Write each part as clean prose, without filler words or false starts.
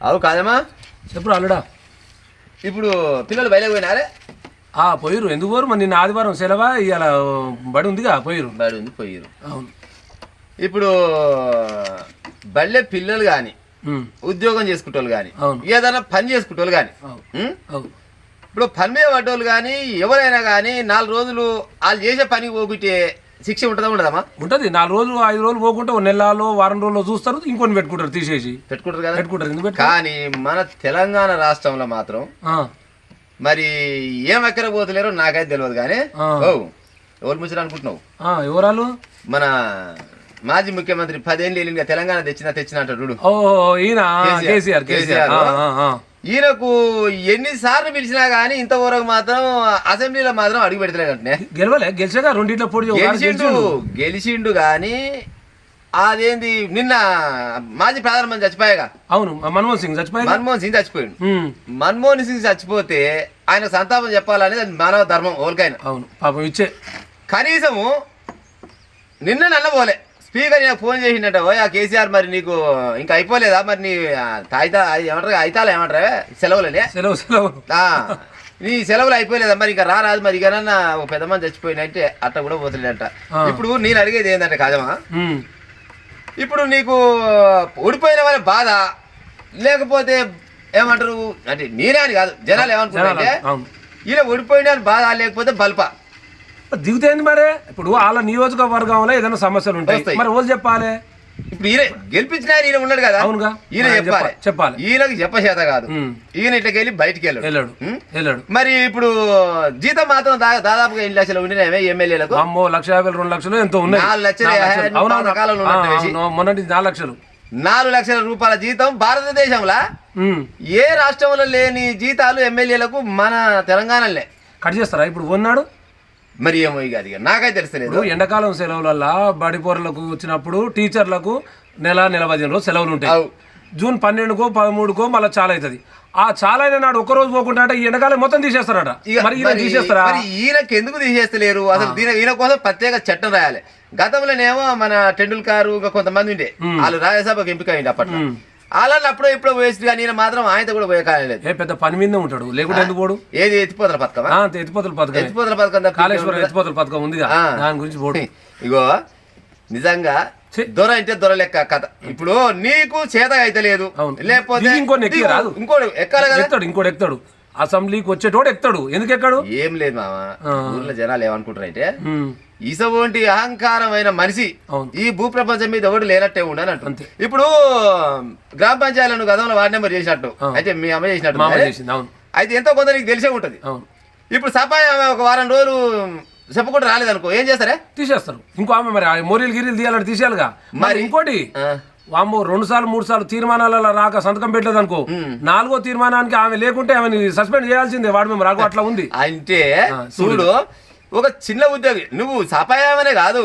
అవు కాదమ్మా. చెప్పు అల్లుడా. ఇప్పుడు పిల్లలు బయటకు పోయినారే? పోయిరు. ఎందుకు పోరు? మరి నిన్న ఆదివారం సెలవా, ఇవాళ బడి ఉందిగా పోయిరు. బడి ఉంది పోయిరు. అవును. ఇప్పుడు బళ్ళే పిల్లలు కానీ ఉద్యోగం చేసుకుంటోళ్ళు కానీ ఏదైనా పని చేసుకుంటోళ్ళు కానీ ఇప్పుడు పని మీద పడ్డోళ్ళు కానీ ఎవరైనా కానీ 4 రోజులు వాళ్ళు చేసే పని పోగొట్టే శిక్ష ఉంటుందా ఉండదమ్మా? ఉంటుంది. 4 రోజులు 5 రోజులు పోకుంటే 1 నెలలో వారం రోజుల్లో చూస్తారు, ఇంకొని పెట్టుకుంటారు, తీసేసి పెట్టుకుంటారు కదా. పెట్టుకుంటారు. కానీ మన తెలంగాణ రాష్ట్రంలో మాత్రం మరి ఏం ఎక్కడ పోతలేరో నాకైతే తెలియదు. కానీ ఎవరు ముచ్చట అనుకుంటున్నావు? ఎవరాలు? మన మాజీ ముఖ్యమంత్రి 10 ఏళ్ళు వెళ్ళింది తెలంగాణ తెచ్చిన అంటాడు. ఈయనకు ఎన్నిసార్లు పిలిచినా గానీ ఇంతవరకు మాత్రం అసెంబ్లీలో మాత్రం అడుగు పెడతలేదంటే. గెలిచాక 2 పోటీ గెలిచిండు గాని అదేంది నిన్న మాజీ ప్రధానమంత్రి చచ్చిపోయాగా. అవును, మన్మోహన్ సింగ్ చచ్చిపోయాడు. మన్మోహన్ సింగ్ చచ్చిపోతే ఆయన సంతాపం చెప్పాలనేది అది మానవ ధర్మం ఓల్కైనా. అవును పాపం ఇచ్చే. కనీసము నిన్న నల్లబోలే స్పీకర్ నాకు ఫోన్ చేసిండట, ఆ కేసీఆర్ మరి నీకు ఇంకా అయిపోలేదా, మరి నీ ఏమంటారు అయితాలా ఏమంటారా సెలవులనే నీ సెలవులు అయిపోలేదా, మరి ఇంకా రారాదు, మరి ఇక ఒక పెద్ద మంది చచ్చిపోయినంటే అట్ట కూడా పోతలేదంట. ఇప్పుడు నేను అడిగేది ఏంటంటే కాదమ్మా, ఇప్పుడు నీకు ఓడిపోయిన వాళ్ళ బాధ లేకపోతే ఏమంటారు అంటే నేనే అని కాదు జనాలు ఏమనుకుంటారంటే ఈయన ఓడిపోయిన బాధ లేకపోతే బల్ప దిగుతుంది. మరి ఇప్పుడు వాళ్ళ నియోజకవర్గంలో ఏదైనా సమస్యలు ఉంటాయి, మరి వాళ్ళు చెప్పాలి. ఇప్పుడు ఈయన గెలిపించిన ఈయన ఉన్నాడు కదా. అవునుగా, ఈయన చెప్పాలి. ఈయనకి చెప్పచేత కాదు, ఈయన ఇట్లకి వెళ్ళి బయటికి వెళ్ళాడు. మరి ఇప్పుడు జీతం మాత్రం దాదాపుగా 8 లక్షలు ఉండినవే ఎమ్మెల్యేలకు. 1,50,000 2 లక్షలు ఎంతో ఉన్నాయి. 4 లక్షలు మొన్నటి 4 లక్షలు 4 లక్షల రూపాయల జీతం భారతదేశంలో ఏ రాష్ట్రంలో లేని జీతాలు ఎమ్మెల్యేలకు మన తెలంగాణలో కట్ చేస్తారా ఇప్పుడు ఉన్నాడు. మరి ఏమో ఇక అది నాకైతే తెలుస్తలేదు. ఎండాకాలం సెలవులల్లా బడిపోరలకు వచ్చినప్పుడు టీచర్లకు నెల 15 రోజులు సెలవులు ఉంటాయి. జూన్ 12కో 13కో మళ్ళీ చాలా అవుతుంది. ఆ చాలా అయిన నాడు ఒక్కరోజు పోకుండా అంటే ఈ ఎండాకాలం మొత్తం తీసేస్తారట. మరి తీసేస్తారా? ఈయనకి ఎందుకు తీసేస్తలేరు అసలు? ఈయన కోసం ప్రత్యేక చట్టం రాయాలి. గతంలోనేమో మన టెండూల్కర్ ఇంకా కొంతమంది ఉండే వాళ్ళు రాజ్యసభకు ఎంపిక అయింది అప్పట్లో. అలా అప్పుడో ఇప్పుడు వేస్ట్ కానీ ఈయన మాత్రం ఆయనతో కూడా పోయే కాలేదు. పెద్ద పని మీద ఉంటాడు, లేకుంటే ఎందుకు పోడు? ఏది ఎత్తిపోతల పథకం? ఎత్తిపోతల పథకం కాళేశ్వరం ఎత్తిపోతల పథకం ఉంది, దాని గురించి పోడు. ఇగో నిజంగా దొర అంటే దొర లెక్క కథ. ఇప్పుడు నీకు చేతగా అయితే లేదు, లేకపోతే ఇంకోటి ఎక్కాలి కదా. ఇంకోటి ఎక్కుతాడు, అసెంబ్లీకి వచ్చేటోడు ఎక్కుతాడు. ఎందుకు ఎక్కాడు? ఏం లేదు మామ, ఊర్లో జనాలు ఏమనుకుంటారంటే ఇసోంటి అహంకారమైన మనిషి ఈ భూప్రపంచం మీద ఎవడు లేనట్టే ఉండని అంటుంది. ఇప్పుడు గ్రామ పంచాయతీలను గతంలో వార్డు నెంబర్ చేసినట్టు అయితే మీ అమ్మ చేసినట్టు అయితే ఎంతో కొంత నీకు తెలిసే ఉంటది. ఇప్పుడు సపాయి ఒక వారం రోజులు చెప్పకుండా రాలేదనుకో ఏం చేస్తారే? తీసేస్తారు. ఇంకో ఆమె మరి మోరీలు గిరీలు తీయాలంటే తీసేయాలిగా. మరి ఇంకోటి వామ్మో 2 సార్లు 3 సార్లు తీర్మానాలలో రాక సంతకం పెట్టలేదు అనుకో, 4వ తీర్మానానికి ఆమె లేకుంటే ఆమె సస్పెండ్ చేయాల్సిందే వార్డు మెంబర్. రాకు అట్లా ఉంది. అంటే చూడు, ఒక చిన్న ఉద్యోగి నువ్వు సపాయమనే కాదు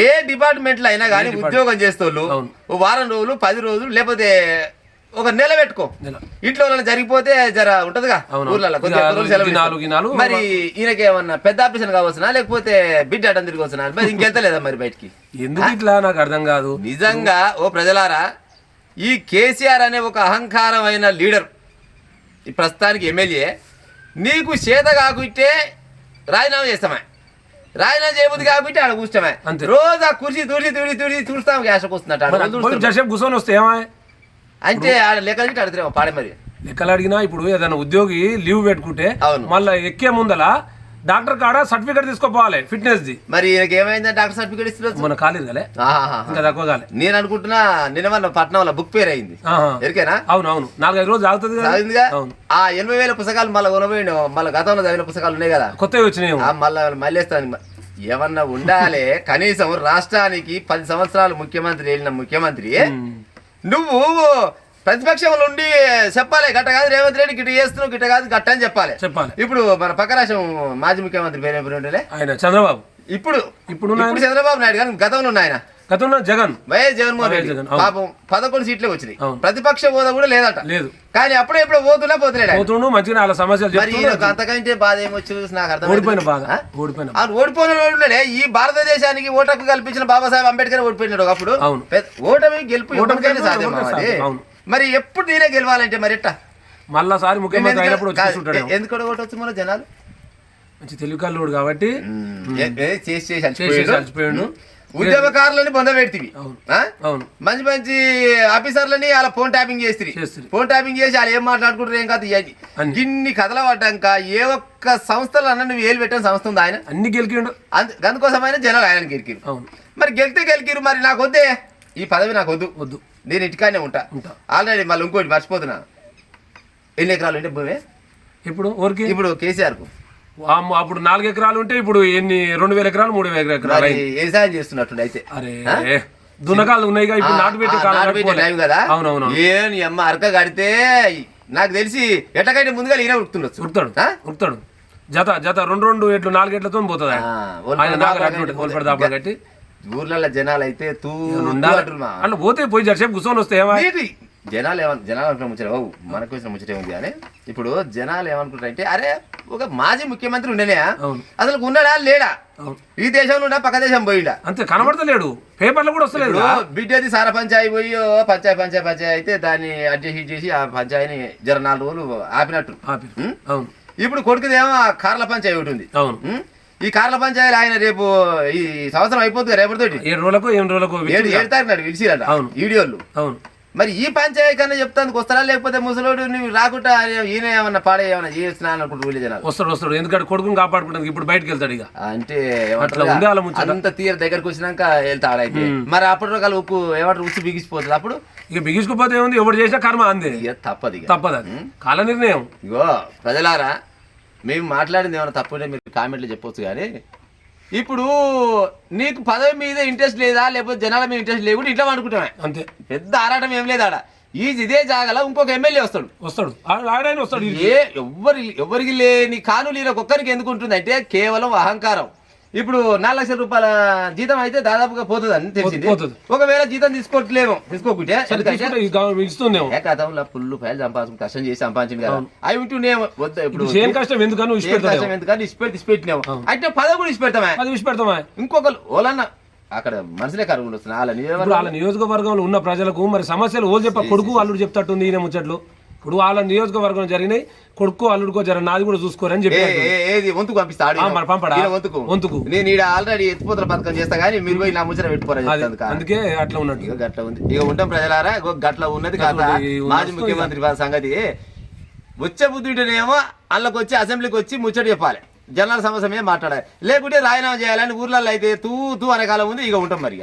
ఏ డిపార్ట్మెంట్ లో అయినా కానీ ఉద్యోగం చేస్తోళ్ళు వారం రోజులు 10 రోజులు లేకపోతే ఒక నెల పెట్టుకో. ఇంట్లో జరిగిపోతే జర ఉంటదిగా ఊర్లలో. మరి ఈయనకి ఏమన్నా పెద్ద ఆపరేషన్ కావచ్చునా లేకపోతే బిడ్డ అటం తిరిగి వచ్చునా? మరి ఇంకెంత లేదా మరి బయటికి? ఎందుకు ఇట్లా నాకు అర్థం కాదు నిజంగా. ఓ ప్రజలారా, ఈ కేసీఆర్ అనే ఒక అహంకారమైన లీడర్ ఈ ప్రస్తుతానికి ఎమ్మెల్యే నీకు చేత కాకుంటే రాజీనామా చేస్తామే, రాజీనామా చేయబుద్ది కాబట్టి ఆడ కూర్చోమే. రోజు ఆ కుర్చీ తుడుస్తాం గ్యాస్ వస్తున్నట్టు కూర్చొని వస్తే ఏమా అంటే ఆడ లెక్కలు అడుగుతారేమో పాడే. మరి లెక్కలు అడిగినా ఇప్పుడు ఏదైనా ఉద్యోగి లీవ్ పెట్టుకుంటే మళ్ళీ ఎక్కే ముందల డాక్టర్ కాడ సర్టిఫికేట్ తీసుకోపోవాలి ఫిట్నెస్ ది. మరి ఈయనకి ఏమైందా డాక్టర్ సర్టిఫికేట్ ఇస్తున్నారు? మన కాలేదు కదా, ఇంకా తక్కువ కాలే. నేను అనుకుంటున్నా నిన్న పట్నంలో బుక్ పేరు అయింది ఎరికేనా? అవునవును, 4-5 రోజులు ఆగుతుంది. ఆ 80,000 పుస్తకాలు మళ్ళీ కొనబోయిండు. మళ్ళీ గతంలో చదివిన పుస్తకాలు ఉన్నాయి కదా, కొత్తవి వచ్చినాయి. మళ్ళీ వేస్తాను. ఏమన్నా ఉండాలి కనీసం. రాష్ట్రానికి 10 సంవత్సరాలు ముఖ్యమంత్రి వెళ్ళిన ముఖ్యమంత్రి నువ్వు ప్రతిపక్షంలో ఉండి చెప్పాలి, గట్ట కాదు రేవంత్ రెడ్డి గిట్ట చేస్తున్నావు, గిట్ట కాదు గట్ట అని చెప్పాలి. ఇప్పుడు మన పక్క రాష్ట్రం మాజీ ముఖ్యమంత్రి పేరు ఉండే ఆయన చంద్రబాబు. ఇప్పుడు చంద్రబాబు నాయుడు కానీ గతంలో ఉన్న ఆయన గతంలో వైఎస్ జగన్మోహన్ రెడ్డి పాపం 11 సీట్లే వచ్చినాయి. ప్రతిపక్ష హోదా కూడా లేదట. లేదు కానీ అప్పుడే ఎప్పుడో పోతున్నా మంచిగా అంతకంటే బాధ ఏమొచ్చి నాకు అర్థం. ఓడిపోయిన ఈ భారతదేశానికి ఓటకు కల్పించిన బాబాసాహెబ్ అంబేద్కర్ ఓడిపోయినాడు అప్పుడు. ఓటమి గెలుపు సాధ్యం. మరి ఎప్పుడు నేనే గెలవాలంటే మరి ఎట్టా మళ్ళా సారి ముఖ్యమంత్రి అయినప్పుడు వచ్చి కూర్చుంటాడు. ఎందుకు కొట్టవచ్చు మన జనాలు మంచి తెలివికల్లోడు కాబట్టి చేసి చచ్చిపోయాడు. ఉద్యమకారులని పొందబెడితివి అవును మంచి మంచి ఆఫీసర్లని అలా ఫోన్ ట్యాపింగ్ చేస్తుంది ఫోన్ ట్యాపింగ్ చేసి వాళ్ళు ఏం మాట్లాడుకుంటారు ఏం కాదు ఇవన్నీ ఇన్ని కథలు పడ్డాక ఏ ఒక్క సంస్థలు అన్న నువ్వు ఏలు పెట్టిన సంస్థ ఉంది ఆయన అన్ని గెలికిండు అందుకోసమైన జనాలు ఆయన గెలికిరు. అవును మరి గెలికిరు మరి నాకు వద్దే ఈ పదవి నాకు వద్దు నేను ఇంటికానే ఉంటా ఆల్రెడీ మళ్ళీ ఇంకోటి మర్చిపోతున్నా ఎన్ని ఎకరాలు ఉంటే భూమి ఇప్పుడు ఊరికి ఇప్పుడు కేసీఆర్ కు అప్పుడు 4 ఎకరాలు ఉంటే ఇప్పుడు ఎన్ని 2000 ఎకరాలు 3000 ఎకరాలు వ్యవసాయం చేస్తున్నట్టు అయితే అరే దున్నకాలు ఉన్నాయి ఇప్పుడు నాటు పెట్టే టైం కదా. అవునవును ఏం అమ్మ అరక కడితే నాకు తెలిసి ఎట్టకైతే ముందుగా ఈయన ఉడుతుండొచ్చు ఉరుకుతాడు జత జత 2 ఎట్లు 4 ఎట్లతో పోతుంది కట్టి ఊర్లలో జనాలు అయితే అట్లా పోతే పోయి జరసేపు కూర్చొని వస్తే జనాలు అనుకున్న ముచ్చట బాబు మనకు వచ్చిన ముచ్చట ఉంది కానీ ఇప్పుడు జనాలు ఏమనుకుంటారంటే అరే ఒక మాజీ ముఖ్యమంత్రి ఉండేనే అసలు ఉన్నాడా లేడా ఈ దేశంలో ఉన్నా పక్క దేశం పోయిండా అంతే కనబడతలేడు పేపర్లు కూడా వస్తలేదు బిడ్డది సార పంచాయి పోయి పంచాయి అయితే దాన్ని అడ్జస్ట్ చేసి ఆ పంచాయిని జర 4 రోజులు ఆపినట్టు. ఇప్పుడు కొడుకుదేమో కార్ల పంచాయి ఒకటి ఉంది. ఈ కార్ల పంచాయతీ ఆయన రేపు ఈ సంవత్సరం అయిపోతుంది రేపటితోటి 7 రోజులకు 7 తారీఖు విడిచిరట వీడియోలు. మరి ఈ పంచాయతీ కన్నా చెప్తానికి వస్తారా లేకపోతే ముసలోడు నువ్వు రాకుండా ఈయన ఏమన్నా పాడే ఏమన్నా చేస్తున్నా అనుకుంటూ ఊళ్ళో జనాలు వస్తాడు ఎందుకంటే కొడుకుని కాపాడుకుంటానికి ఇప్పుడు బయటకు వెళ్తాడు ఇక అంటే అంత తీర దగ్గరకు వచ్చినాక వెళ్తాడు అయితే మరి అప్పటి రకాల ఉప్పు ఏమంటారు ఉప్పు బిగిసిపోతుంది అప్పుడు ఇక బిగిసిపోతే ఏముంది ఎవరు చేసినా కర్మ అందే తప్పదు అది కాల నిర్ణయం. ఇగో ప్రజలారా మేము మాట్లాడింది ఏమైనా తప్పుంటే మీరు కామెంట్లు చెప్పొచ్చు కానీ ఇప్పుడు నీకు పదవి మీద ఇంట్రెస్ట్ లేదా లేకపోతే జనాల మీద ఇంట్రెస్ట్ లేకుండా ఇట్లా అనుకుంటామే అంతే పెద్ద ఆరాటం ఏం లేదు ఆడ ఇదే జాగల ఇంకొక ఎమ్మెల్యే వస్తాడు ఎవరికి లేని కానులు ఈయనకు ఒక్కరికి ఎందుకు ఉంటుంది అంటే కేవలం అహంకారం. ఇప్పుడు 4 లక్షల రూపాయల జీతం అయితే దాదాపుగా పోతుంది అని తెలిసింది. ఒకవేళ జీతం తీసుకోకుంటే గతంలో ఫుల్ ఫైల్ సంపాదించుకుని కష్టం చేసి సంపాదించింది కదా అవి ఉంటూనేమో వద్దు ఇప్పుడు కష్టం ఎందుకని ఇచ్చిపెట్టినాము అంటే పదవి కూడా ఇచ్చిపెడతామా ఇంకొకరు ఓలన్నా అక్కడ మనుషులే కరువులు వస్తున్నాయి వాళ్ళ నియోజకవర్గంలో ఉన్న ప్రజలకు మరి సమస్యలు ఓ చెప్ప కొడుకు అల్లుడు చెప్తాట్టుంది ఈయన ముచ్చట్లు. ఇప్పుడు వాళ్ళ నియోజకవర్గం జరిగినాయి కొడుకో అల్లుడుకో జర నాది కూడా చూసుకోరని చెప్పి వంతుకు పంపిస్తాడు. నేను ఈడ ఆల్రెడీ ఎత్తిపోతల పథకం చేస్తా కానీ మీరు పోయి నా ముచ్చట పెట్టుకోరని అందుకే అట్లా ఉన్నట్టు గట్ల ఉంది. ఇక ఉంటాం ప్రజలారా గట్ల ఉన్నది కాదా మాజీ ముఖ్యమంత్రి సంగతి. వచ్చే బుద్ధుంటేనేమో అందులోకి వచ్చి అసెంబ్లీకి వచ్చి ముచ్చట చెప్పాలి జనాల సమస్య మీద మాట్లాడాలి లేకుంటే రాజీనామా చేయాలని ఊర్లలో అయితే తూ అనే కాలం ఉంది. ఇక ఉంటాం మరి.